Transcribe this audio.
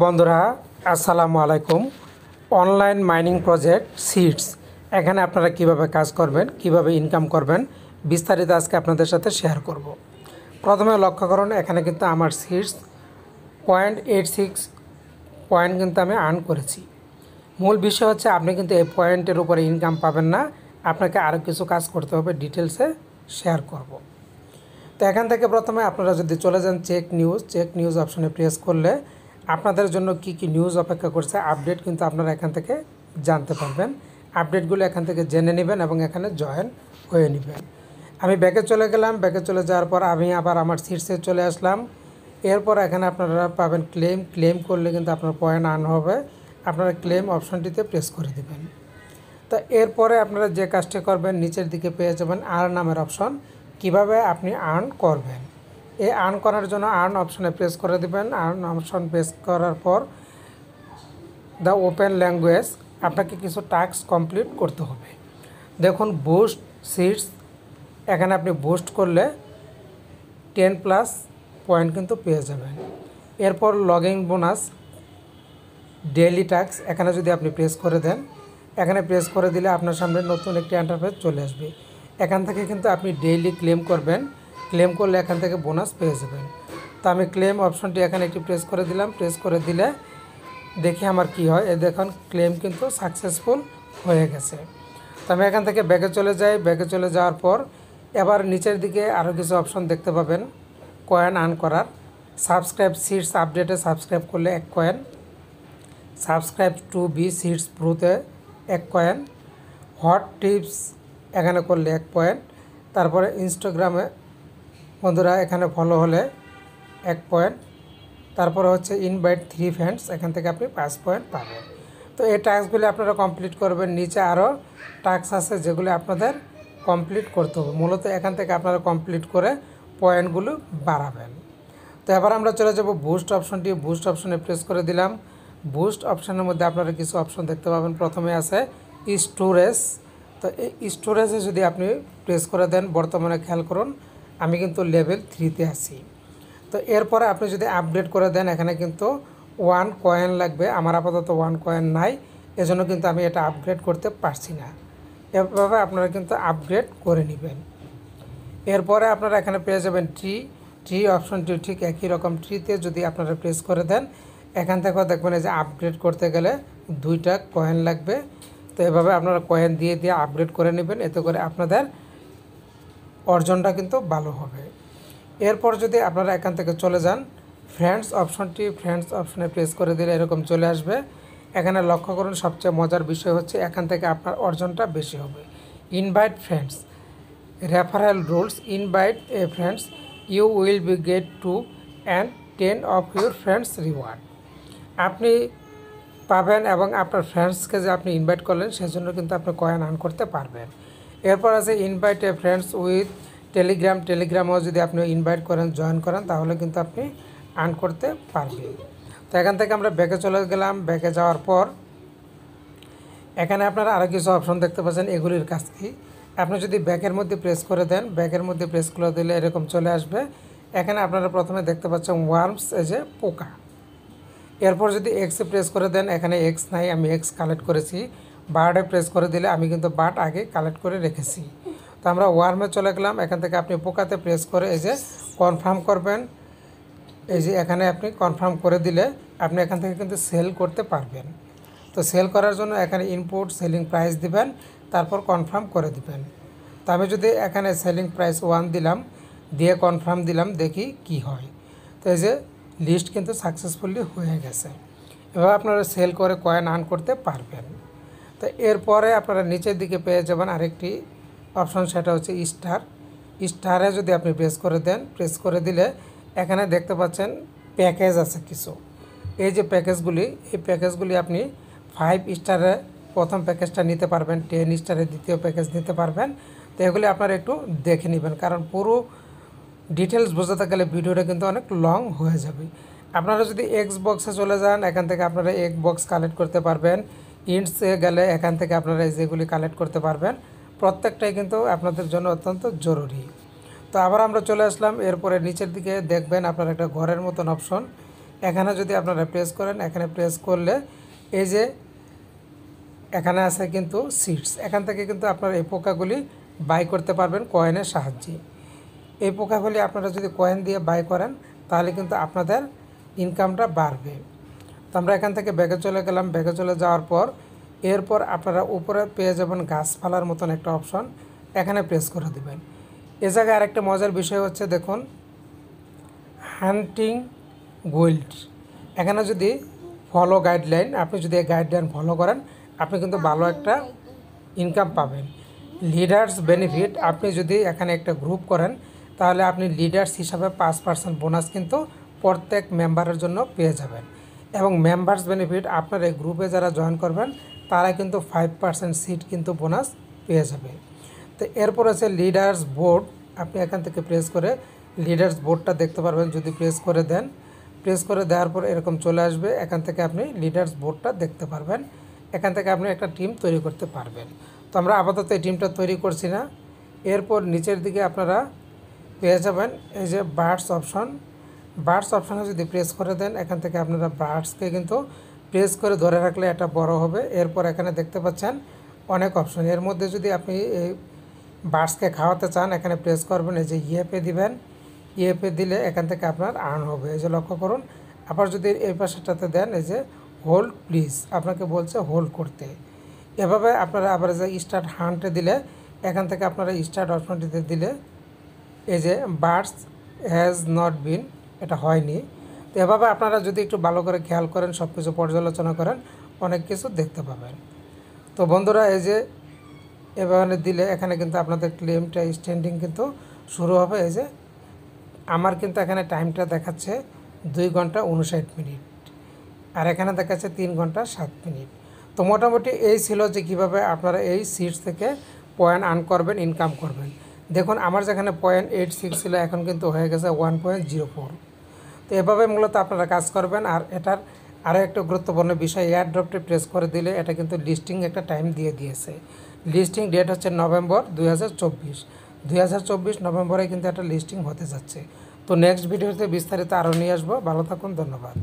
বন্ধুরা আসসালামু আলাইকুম। অনলাইন মাইনিং প্রজেক্ট সিডস এখানে আপনারা কিভাবে কাজ করবেন, কিভাবে ইনকাম করবেন, বিস্তারিত আজকে আপনাদের সাথে শেয়ার করব। প্রথমে লক্ষ্য করুন, এখানে কিন্তু আমার সিডস 0.86 পয়েন্ট কিন্তু আমি আর্ন করেছি। মূল বিষয় হচ্ছে আপনি কিন্তু এই পয়েন্টের উপরে ইনকাম পাবেন না, আপনাকে আরও কিছু কাজ করতে হবে, ডিটেলসে শেয়ার করব। তো এখান থেকে প্রথমে আপনারা যদি চলে যান চেক নিউজ অপশনে প্রেস করলে আপনাদের জন্য কি কি নিউজ অপেক্ষা করছে আপডেট কিন্তু আপনারা এখান থেকে জানতে পারবেন। আপডেটগুলো এখান থেকে জেনে নেবেন এবং এখানে জয়েন হয়ে নেবেন। আমি ব্যাকে চলে গেলাম, ব্যাকে চলে যাওয়ার পর আমি আবার আমার সিটসে চলে আসলাম। এরপর এখানে আপনারা পাবেন ক্লেম করলে কিন্তু আপনার পয়েন্ট আর্ন হবে। আপনারা ক্লেম অপশনটিতে প্রেস করে দেবেন। তো এরপরে আপনারা যে কাজটি করবেন, নিচের দিকে পেয়ে যাবেন আর্ন নামের অপশন। কিভাবে আপনি আর্ন করবেন, এই আর্ন করার জন্য আর্ন অপশনে প্রেস করে দেবেন। আর্ন অপশন প্রেস করার পর দ্য ওপেন ল্যাঙ্গুয়েজ আপনাকে কিছু টাস্ক কমপ্লিট করতে হবে। দেখুন বুস্ট সিটস, এখানে আপনি বুস্ট করলে 10+ পয়েন্ট কিন্তু পেয়ে যাবেন। এরপর লগইন বোনাস ডেইলি টাস্ক, এখানে যদি আপনি প্রেস করে দেন, এখানে প্রেস করে দিলে আপনার সামনে নতুন একটি ইন্টারফেস চলে আসবে। এখান থেকে কিন্তু আপনি ডেইলি ক্লেম করবেন, ক্লেম করলে এখান থেকে বোনাস পেয়ে যাবেন। তো আমি ক্লেম অপশনটি এখানে একটি প্রেস করে দিলাম। প্রেস করে দিলে দেখি আমার কি হয়। এই দেখুন ক্লেম কিন্তু সাকসেসফুল হয়ে গেছে। তো আমি এখান থেকে ব্যাকে চলে যাই। ব্যাকে চলে যাওয়ার পর এবার নিচের দিকে আরও কিছু অপশন দেখতে পাবেন কয়েন আর্ন করার। সাবস্ক্রাইব সিটস আপডেটে সাবস্ক্রাইব করলে 1 coin, subscribe to B sits প্রোতে 1 কয়েন, হট টিপস এখানে করলে 1 পয়েন্ট, তারপরে ইনস্টাগ্রামে বন্ধুরা এখানে ফলো হলে 1 পয়েন্ট, তারপরে হচ্ছে ইনভাইট 3 ফ্রেন্ডস, এখান থেকে আপনি 5 পয়েন্ট পাবেন। তো এই টাস্কগুলি আপনারা কমপ্লিট করবেন। নিচে আরও টাস্ক আছে যেগুলি আপনাদের কমপ্লিট করতে হবে। মূলত এখান থেকে আপনারা কমপ্লিট করে পয়েন্টগুলো বাড়াবেন। তো এবার আমরা চলে যাব বুস্ট অপশনটি। বুস্ট অপশনে প্রেস করে দিলাম। বুস্ট অপশনের মধ্যে আপনারা কিছু অপশন দেখতে পাবেন। প্রথমে আছে স্টোরেজ। তো এই স্টোরেজে যদি আপনি প্রেস করে দেন, বর্তমানে খেয়াল করুন আমি কিন্তু লেভেল 3-তে আছি। তো এরপরে আপনি যদি আপডেট করে দেন, এখানে কিন্তু 1 কয়েন লাগবে। আমার আপাতত 1 কয়েন নাই, এজন্য কিন্তু আমি এটা আপগ্রেড করতে পারছি না। এভাবে আপনারা কিন্তু আপগ্রেড করে নেবেন। এরপরে আপনারা এখানে পেয়ে যাবেন ট্রি অপশনটি ঠিক একই রকম। ট্রিতে যদি আপনারা প্রেস করে দেন, এখান থেকেও দেখবেন যে আপগ্রেড করতে গেলে 2টা কয়েন লাগবে। তো এভাবে আপনারা কয়েন দিয়ে আপগ্রেড করে নেবেন, এতে করে আপনাদের অর্জনটা কিন্তু ভালো হবে। এরপর যদি আপনারা এখান থেকে চলে যান ফ্রেন্ডস অপশনে প্রেস করে দিলে এরকম চলে আসবে। এখানে লক্ষ্য করুন সবচেয়ে মজার বিষয় হচ্ছে এখান থেকে আপনার অর্জনটা বেশি হবে। Invite friends, referral rules, invite a friends, you will be get 2 and 10 of your friends reward. আপনি পাবেন এবং আপনার ফ্রেন্ডসকে যে আপনি ইনভাইট করলেন সেজন্য কিন্তু আপনি কয়েন আর্ন করতে পারবেন। এরপর আছে ইনভাইট এ ফ্রেন্ডস উইথ টেলিগ্রামেও যদি আপনি ইনভাইট করেন, জয়েন করেন, তাহলে কিন্তু আপনি আর্ন করতে পারবেন। তো এখান থেকে আমরা ব্যাকে চলে গেলাম। ব্যাকে যাওয়ার পর এখানে আপনারা আরও কিছু অপশন দেখতে পাচ্ছেন। এগুলির কাজ কি, আপনি যদি ব্যাকের মধ্যে প্রেস করে দেন, ব্যাকের মধ্যে প্রেস করে দিলে এরকম চলে আসবে। এখানে আপনারা প্রথমে দেখতে পাচ্ছেন ওয়ার্মস, এই যে পোকা। এরপর যদি এক্সে প্রেস করে দেন, এখানে এক্স নাই, আমি এক্স কালেক্ট করেছি। বার্ডে প্রেস করে দিলে আমি কিন্তু বার্ড আগে কালেক্ট করে রেখেছি। তো আমরা ওয়ার্মে চলে গেলাম। এখান থেকে আপনি পোকাতে প্রেস করে এই যে কনফার্ম করবেন। এই যে এখানে আপনি কনফার্ম করে দিলে আপনি এখান থেকে কিন্তু সেল করতে পারবেন। তো সেল করার জন্য এখানে ইনপুট সেলিং প্রাইস দিবেন, তারপর কনফার্ম করে দিবেন। তো আমি যদি এখানে সেলিং প্রাইস 1 দিলাম, দিয়ে কনফার্ম দিলাম, দেখি কি হয়। তো এই যে লিস্ট কিন্তু সাকসেসফুলি হয়ে গেছে। এভাবে আপনারা সেল করে কয়েন আর্ন করতে পারবেন। তো এরপরে আপনারা নিচের দিকে পেয়ে যাবেন আরেকটি অপশন, সেটা হচ্ছে স্টারে যদি আপনি প্রেস করে দেন, প্রেস করে দিলে এখানে দেখতে পাচ্ছেন প্যাকেজ আছে কিছু। এই যে প্যাকেজগুলি, এই প্যাকেজগুলি আপনি 5 স্টারে প্রথম প্যাকেজটা নিতে পারবেন, 10 স্টারে দ্বিতীয় প্যাকেজ নিতে পারবেন। তো এগুলি আপনারা একটু দেখে নেবেন, কারণ পুরো ডিটেলস বোঝাতে গেলে ভিডিওটা কিন্তু অনেক লং হয়ে যাবে। আপনারা যদি এক্স বক্সে চলে যান, এখান থেকে আপনারা এক বক্স কালেক্ট করতে পারবেন। ইন্টসে গেলে এখান থেকে আপনারা যেগুলি কালেক্ট করতে পারবেন, প্রত্যেকটাই কিন্তু আপনাদের জন্য অত্যন্ত জরুরি। তো আবার আমরা চলে আসলাম। এরপরে নিচের দিকে দেখবেন আপনার একটা ঘরের মতন অপশন, এখানে যদি আপনারা প্রেস করেন, এখানে প্রেস করলে এই যে এখানে আছে কিন্তু সিটস, এখান থেকে কিন্তু আপনারা এই পোকাগুলি বাই করতে পারবেন কয়েনের সাহায্যে। এই পোকাগুলি আপনারা যদি কয়েন দিয়ে বাই করেন তাহলে কিন্তু আপনাদের ইনকামটা বাড়বে। তো আমরা এখান থেকে ব্যাগে চলে গেলাম। ব্যাগে চলে যাওয়ার পর এরপর আপনারা উপরে পেয়ে যাবেন গাছপালার মতন একটা অপশন, এখানে প্রেস করে দেবেন। এ জায়গায় আরেকটা মজার বিষয় হচ্ছে, দেখুন হান্টিং গোল্ড, এখানে যদি ফলো গাইডলাইন, আপনি যদি এই গাইডলাইন ফলো করেন আপনি কিন্তু ভালো একটা ইনকাম পাবেন। লিডার্স বেনিফিট, আপনি যদি এখানে একটা গ্রুপ করেন তাহলে আপনি লিডার্স হিসাবে 5% বোনাস কিন্তু প্রত্যেক মেম্বারের জন্য পেয়ে যাবেন। এবং মেম্বার্স বেনিফিট, আপনার এই গ্রুপে যারা জয়েন করবেন তারা কিন্তু 5% সিট কিন্তু বোনাস পেয়ে যাবে। তো এরপর আছে লিডার্স বোর্ড, আপনি এখান থেকে প্রেস করে লিডার্স বোর্ডটা দেখতে পারবেন। যদি প্রেস করে দেন, প্রেস করে দেওয়ার পর এরকম চলে আসবে, এখান থেকে আপনি লিডার্স বোর্ডটা দেখতে পারবেন। এখান থেকে আপনি একটা টিম তৈরি করতে পারবেন। তো আমরা আপাতত এই টিমটা তৈরি করছি না। এরপর নিচের দিকে আপনারা পেয়ে যাবেন এই যে বার্ডস অপশন। বার্ডস অপশানে যদি প্রেস করে দেন, এখান থেকে আপনারা বার্ডসকে কিন্তু প্রেস করে ধরে রাখলে এটা বড় হবে। এরপর এখানে দেখতে পাচ্ছেন অনেক অপশন, এর মধ্যে যদি আপনি এই বার্ডসকে খাওয়াতে চান এখানে প্রেস করবেন, এই যে ইয়েপে দিবেন। ইয়েপে দিলে এখান থেকে আপনার আর্ন হবে, এই যে লক্ষ্য করুন। আবার যদি এই পাশেটাতে দেন, এই যে হোল্ড প্লিজ, আপনাকে বলছে হোল্ড করতে। এভাবে আপনারা আবার যে স্টার্ট হান্টে দিলে, এখান থেকে আপনারা স্টার্ট অপশনটিতে দিলে এই যে বার্ডস হ্যাজ নট বিন, এটা হয়নি। তো এভাবে আপনারা যদি একটু ভালো করে খেয়াল করেন, সব কিছু পর্যালোচনা করেন, অনেক কিছু দেখতে পাবেন। তো বন্ধুরা এই যে এভাবে দিলে এখানে কিন্তু আপনাদের ক্লেমটা স্ট্যান্ডিং কিন্তু শুরু হবে। এই যে আমার কিন্তু এখানে টাইমটা দেখাচ্ছে 2 ঘন্টা 59 মিনিট, আর এখানে দেখাচ্ছে 3 ঘন্টা 7 মিনিট। তো মোটামুটি এই ছিল যে কীভাবে আপনারা এই সিটস থেকে পয়েন্ট আর্ন করবেন, ইনকাম করবেন। দেখুন আমার যেখানে 0.86 ছিল এখন কিন্তু হয়ে গেছে 1.04। তো এভাবে মূলত আপনারা কাজ করবেন। আর এটার আরও একটা গুরুত্বপূর্ণ বিষয়, এয়ারড্রপটি প্রেস করে দিলে এটা কিন্তু লিস্টিং একটা টাইম দিয়ে দিয়েছে। লিস্টিং ডেট হচ্ছে নভেম্বর 2024 নভেম্বরে কিন্তু একটা লিস্টিং হতে যাচ্ছে। তো নেক্সট ভিডিওতে বিস্তারিত আরও নিয়ে আসবো। ভালো থাকুন, ধন্যবাদ।